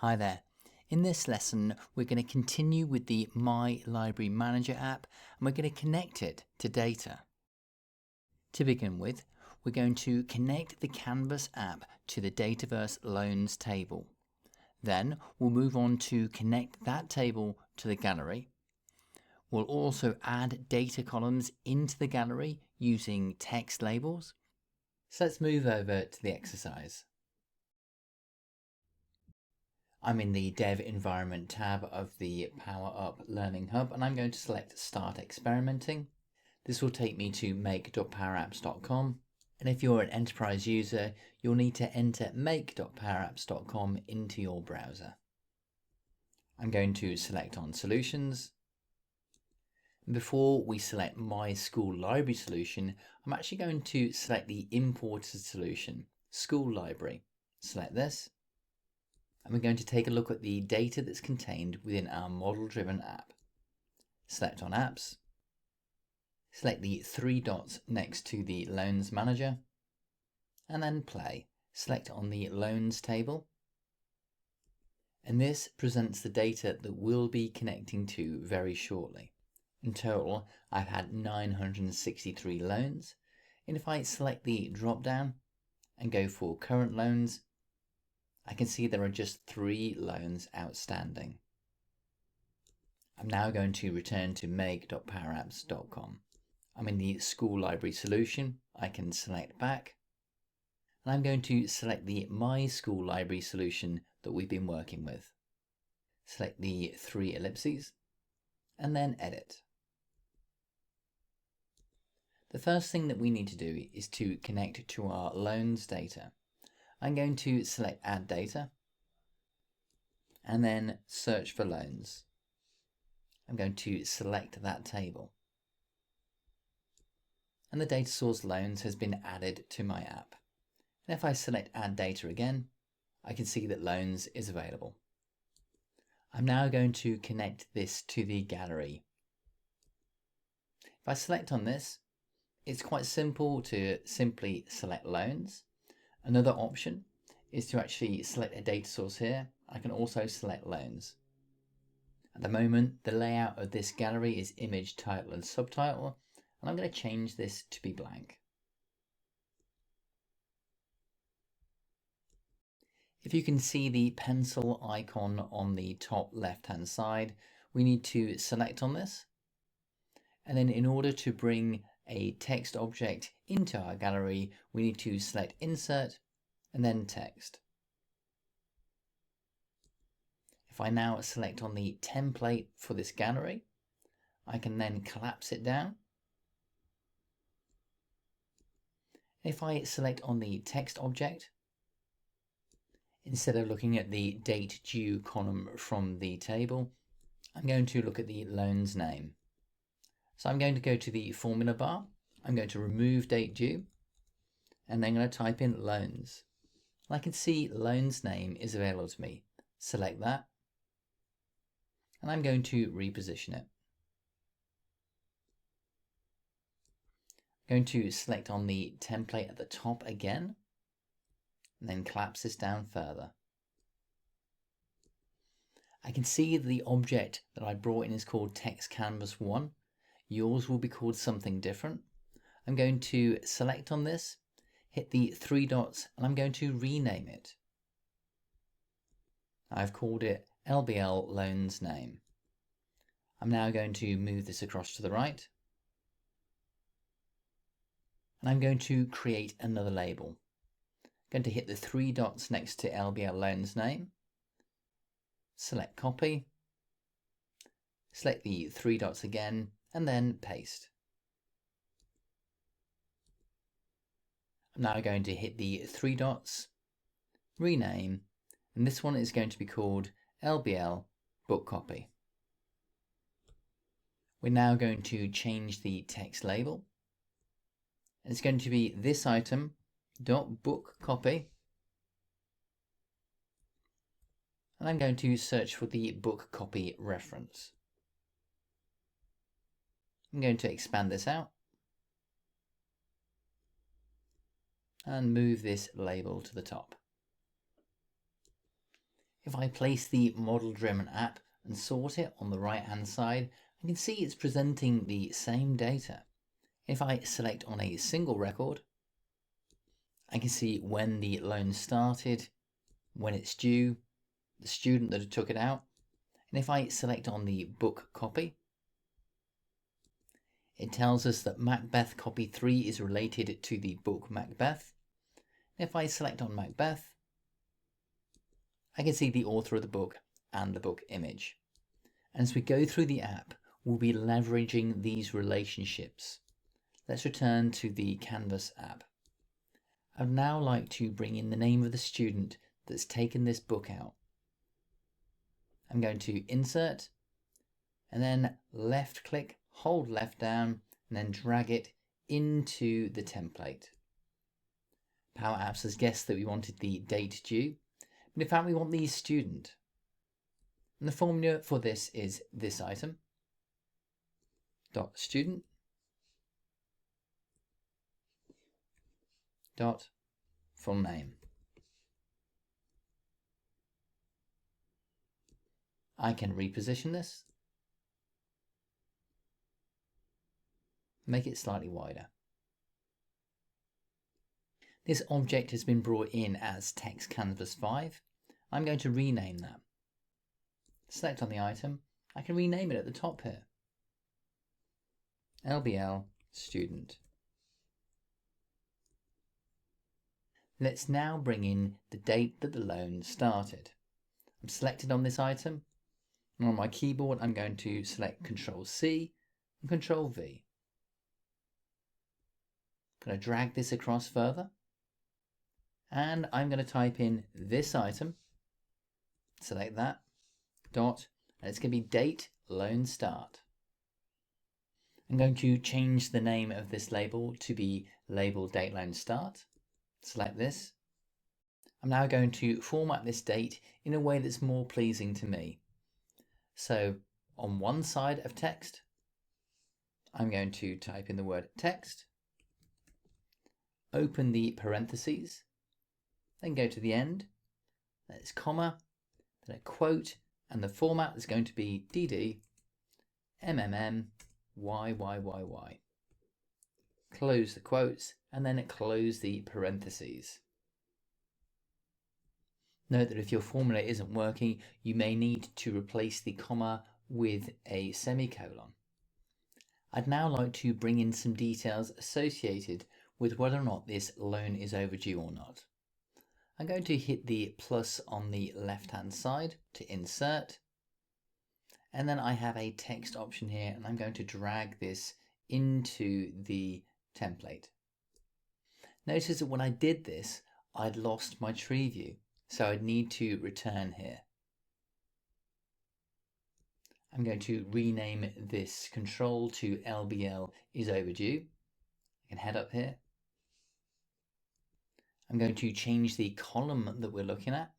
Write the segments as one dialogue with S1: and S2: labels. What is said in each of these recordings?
S1: Hi there. In this lesson, we're going to continue with the My Library Manager app and we're going to connect it to data. To begin with, we're going to connect the Canvas app to the Dataverse Loans table. Then we'll move on to connect that table to the gallery. We'll also add data columns into the gallery using text labels. So let's move over to the exercise. I'm in the Dev Environment tab of the Power Up Learning Hub and I'm going to select Start Experimenting. This will take me to make.powerapps.com, and if you're an enterprise user, you'll need to enter make.powerapps.com into your browser. I'm going to select on Solutions. Before we select My School Library solution, I'm actually going to select the imported solution, School Library. Select this. And we're going to take a look at the data that's contained within our model-driven app. Select on Apps. Select the three dots next to the Loans Manager. And then Play. Select on the Loans table. And this presents the data that we'll be connecting to very shortly. In total, I've had 963 loans. And if I select the drop-down and go for Current Loans, I can see there are just 3 loans outstanding. I'm now going to return to make.powerapps.com. I'm in the School Library solution. I can select back. And I'm going to select the My School Library solution that we've been working with. Select the 3 ellipses and then edit. The first thing that we need to do is to connect to our loans data. I'm going to select Add Data and then Search for Loans. I'm going to select that table. And the data source loans has been added to my app. And if I select Add Data again, I can see that loans is available. I'm now going to connect this to the gallery. If I select on this, it's quite simple to simply select loans. Another option is to actually select a data source here. I can also select loans. At the moment, the layout of this gallery is image, title and subtitle, and I'm going to change this to be blank. If you can see the pencil icon on the top left-hand side, we need to select on this. And then in order to bring a text object into our gallery, we need to select Insert and then Text. If I now select on the template for this gallery, I can then collapse it down. If I select on the text object, instead of looking at the date due column from the table, I'm going to look at the loan's name. So I'm going to go to the formula bar. I'm going to remove date due and then I'm going to type in loans. And I can see loan's name is available to me. Select that and I'm going to reposition it. I'm going to select on the template at the top again and then collapse this down further. I can see the object that I brought in is called Text Canvas 1. Yours will be called something different. I'm going to select on this, hit the 3 dots, and I'm going to rename it. I've called it LBL Loans Name. I'm now going to move this across to the right. And I'm going to create another label. I'm going to hit the 3 dots next to LBL Loans Name. Select Copy. Select the 3 dots again, and then paste. I'm now going to hit the 3 dots, rename, and this one is going to be called LBL Book Copy. We're now going to change the text label. And it's going to be this item dot book copy. And I'm going to search for the book copy reference. I'm going to expand this out and move this label to the top. If I place the model-driven app and sort it on the right-hand side, I can see it's presenting the same data. If I select on a single record, I can see when the loan started, when it's due, the student that took it out. And if I select on the book copy, it tells us that Macbeth copy 3 is related to the book Macbeth. If I select on Macbeth, I can see the author of the book and the book image. And as we go through the app, we'll be leveraging these relationships. Let's return to the Canvas app. I'd now like to bring in the name of the student that's taken this book out. I'm going to insert and then left click, hold left down, and then drag it into the template. Power Apps has guessed that we wanted the date due, but in fact we want the student. And the formula for this is this item dot student dot full name. I can reposition this, make it slightly wider. This object has been brought in as text canvas 5. I'm going to rename that. Select on the item. I can rename it at the top here. LBL student. Let's now bring in the date that the loan started. I'm selected on this item, and on my keyboard I'm going to select Ctrl-C and Ctrl-V. I'm going to drag this across further, and I'm going to type in this item, select that, dot, and it's going to be date loan start. I'm going to change the name of this label to be label date loan start. Select this. I'm now going to format this date in a way that's more pleasing to me. So on one side of text, I'm going to type in the word text, open the parentheses, then go to the end, then it's comma, then a quote, and the format is going to be DD MMM YYYY. Close the quotes and then close the parentheses. Note that if your formula isn't working, you may need to replace the comma with a semicolon. I'd now like to bring in some details associated with whether or not this loan is overdue or not. I'm going to hit the plus on the left hand side to insert, and then I have a text option here, and I'm going to drag this into the template. Notice that when I did this, I'd lost my tree view, so I'd need to return here. I'm going to rename this control to LBL is overdue. I can head up here. I'm going to change the column that we're looking at,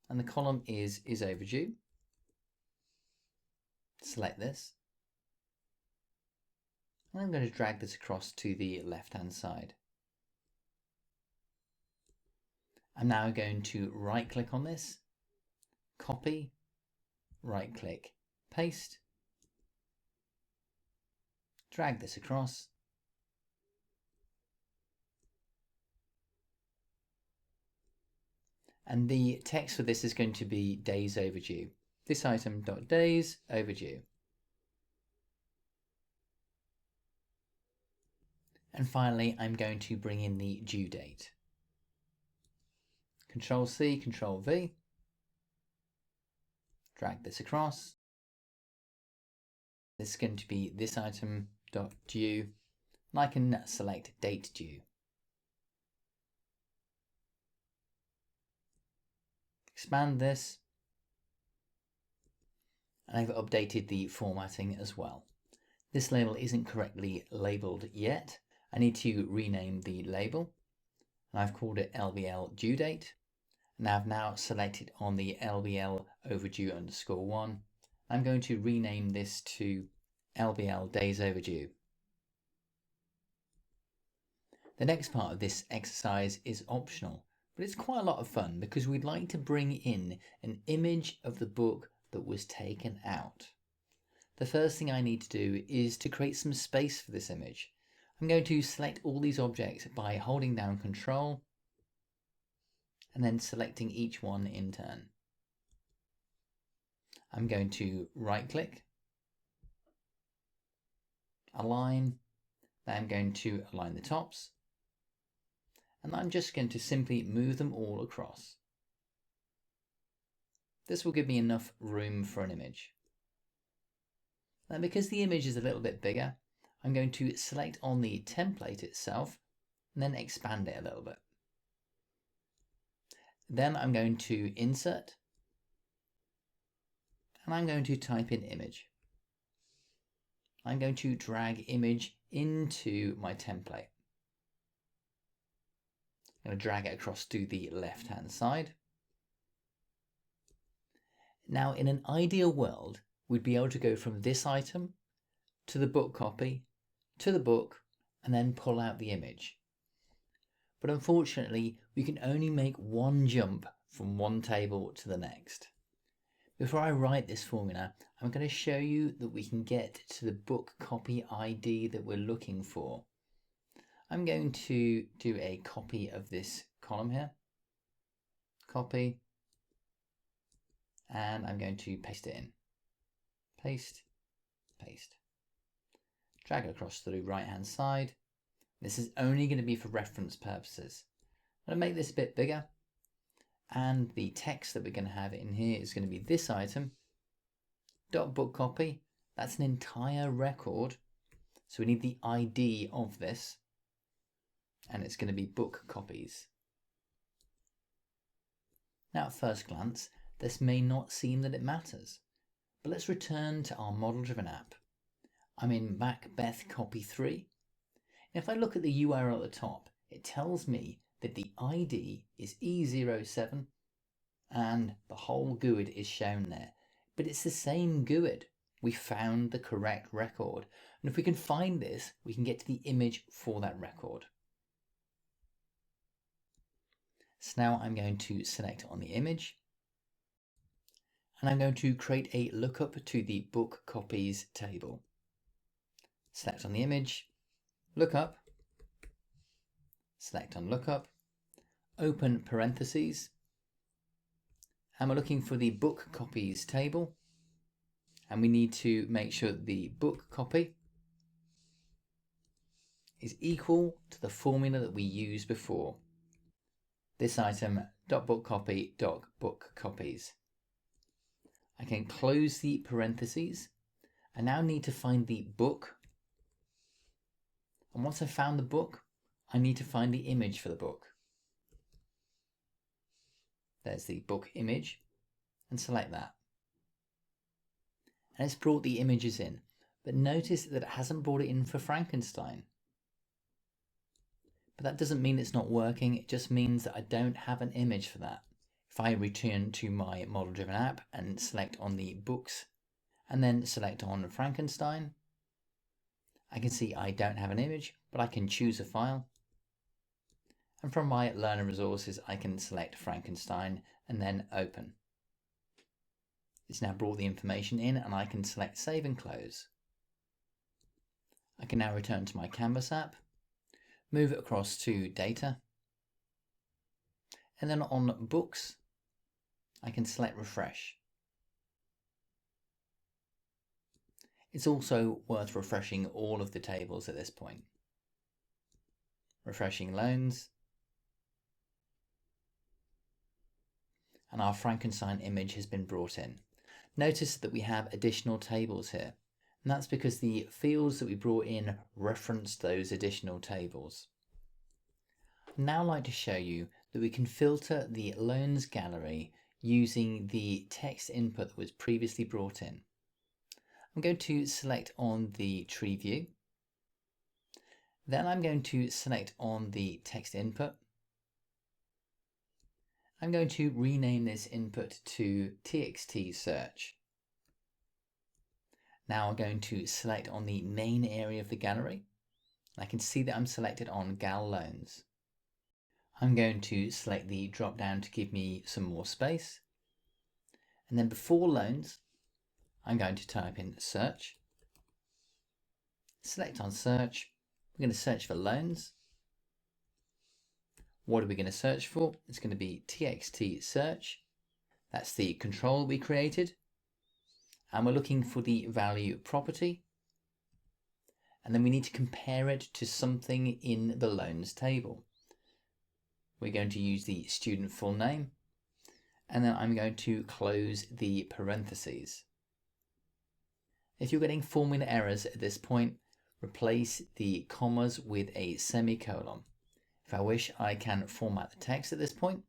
S1: and the column is overdue. Select this, and I'm going to drag this across to the left hand side. I'm now going to right click on this, copy, right click, paste, drag this across, and the text for this is going to be days overdue. This item dot days overdue. And finally, I'm going to bring in the due date. Ctrl-C, Ctrl-V, drag this across. This is going to be this item dot due, and I can select date due. Expand this, and I've updated the formatting as well. This label isn't correctly labeled yet. I need to rename the label, and I've called it LBL due date. And I've now selected on the LBL overdue _1. I'm going to rename this to LBL days overdue. The next part of this exercise is optional, but it's quite a lot of fun because we'd like to bring in an image of the book that was taken out. The first thing I need to do is to create some space for this image. I'm going to select all these objects by holding down Control and then selecting each one in turn. I'm going to right click, align, then I'm going to align the tops, and I'm just going to simply move them all across. This will give me enough room for an image. Now, because the image is a little bit bigger, I'm going to select on the template itself and then expand it a little bit. Then I'm going to insert and I'm going to type in image. I'm going to drag image into my template. I'm going to drag it across to the left hand side. Now, in an ideal world, we'd be able to go from this item to the book copy to the book and then pull out the image. But unfortunately, we can only make one jump from one table to the next. Before I write this formula, I'm going to show you that we can get to the book copy ID that we're looking for. I'm going to do a copy of this column here. Copy. And I'm going to paste it in. Paste, paste. Drag it across to the right hand side. This is only going to be for reference purposes. I'm going to make this a bit bigger. And the text that we're going to have in here is going to be this item. Dot book copy. That's an entire record. So we need the ID of this. And it's going to be book copies. Now at first glance, this may not seem that it matters, but let's return to our model-driven app. I'm in Macbeth copy 3. And if I look at the URL at the top, it tells me that the ID is E07 and the whole GUID is shown there. But it's the same GUID. We found the correct record. And if we can find this, we can get to the image for that record. So now I'm going to select on the image. And I'm going to create a lookup to the book copies table. Select on the image, lookup, select on lookup, open parentheses, and we're looking for the book copies table, and we need to make sure that the book copy is equal to the formula that we used before. This item, .book copy, .book copies. I can close the parentheses. I now need to find the book. And once I've found the book, I need to find the image for the book. There's the book image, and select that. And it's brought the images in, but notice that it hasn't brought it in for Frankenstein. But that doesn't mean it's not working, it just means that I don't have an image for that. If I return to my model-driven app and select on the books, and then select on Frankenstein, I can see I don't have an image, but I can choose a file. And from my learner resources, I can select Frankenstein and then open. It's now brought the information in and I can select save and close. I can now return to my Canvas app, move it across to data, and then on books, I can select refresh. It's also worth refreshing all of the tables at this point. Refreshing loans, and our Frankenstein image has been brought in. Notice that we have additional tables here, and that's because the fields that we brought in reference those additional tables. I'd now like to show you that we can filter the loans gallery using the text input that was previously brought in. I'm going to select on the tree view. Then I'm going to select on the text input. I'm going to rename this input to TXT search. Now I'm going to select on the main area of the gallery. I can see that I'm selected on Gal Loans. I'm going to select the drop down to give me some more space. And then before loans, I'm going to type in search. Select on search. We're going to search for loans. What are we going to search for? It's going to be txt search. That's the control we created. And we're looking for the value property. And then we need to compare it to something in the loans table. We're going to use the student full name. And then I'm going to close the parentheses. If you're getting formula errors at this point, replace the commas with a semicolon. If I wish, I can format the text at this point.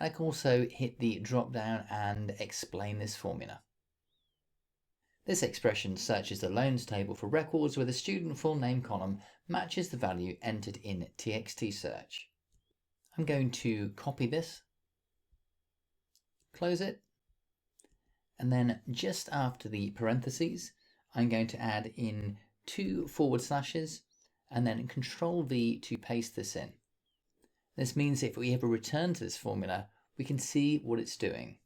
S1: I can also hit the drop down and explain this formula. This expression searches the loans table for records where the student full name column matches the value entered in txt search. I'm going to copy this, close it, and then just after the parentheses, I'm going to add in 2 forward slashes and then Control V to paste this in. This means if we ever return to this formula, we can see what it's doing.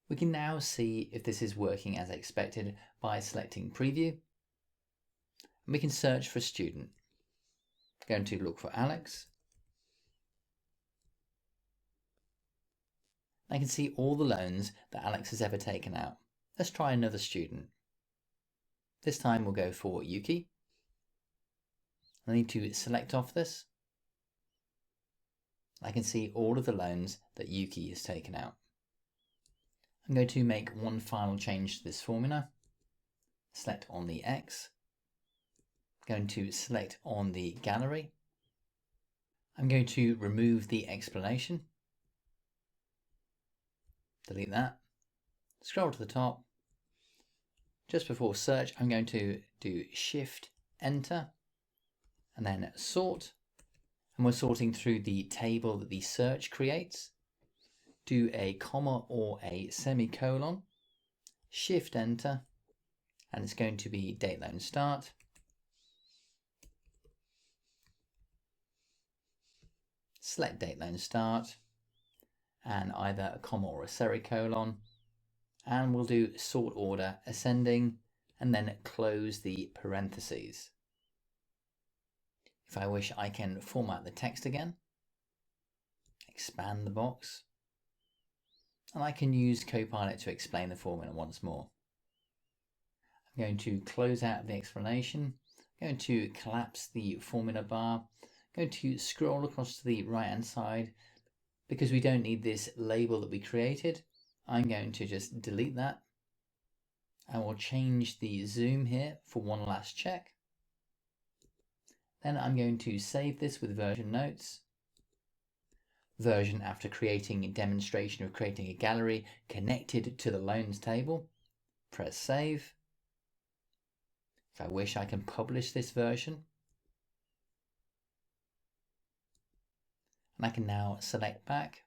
S1: We can now see if this is working as expected by selecting Preview. And we can search for student. I'm going to look for Alex. I can see all the loans that Alex has ever taken out. Let's try another student. This time we'll go for Yuki. I need to select off this. I can see all of the loans that Yuki has taken out. I'm going to make one final change to this formula. Select on the X. I'm going to select on the gallery. I'm going to remove the explanation. Delete that. Scroll to the top. Just before search, I'm going to do Shift Enter and then sort. And we're sorting through the table that the search creates. Do a comma or a semicolon, Shift Enter, and it's going to be date loan start. Select date loan start and either a comma or a semicolon, and we'll do sort order ascending and then close the parentheses. If I wish, I can format the text again, expand the box, and I can use Copilot to explain the formula once more. I'm going to close out the explanation, I'm going to collapse the formula bar, I'm going to scroll across to the right hand side. Because we don't need this label that we created, I'm going to just delete that. I will change the zoom here for one last check. Then I'm going to save this with version notes. Version after creating a demonstration of creating a gallery connected to the loans table. Press save. If I wish, I can publish this version. And I can now select back.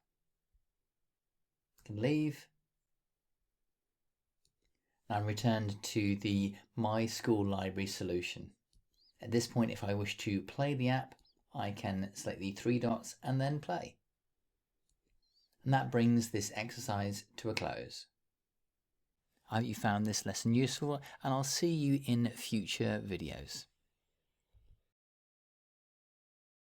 S1: I can leave. And I'm returned to the My School Library solution. At this point, if I wish to play the app, I can select the 3 dots and then play. And that brings this exercise to a close. I hope you found this lesson useful, and I'll see you in future videos.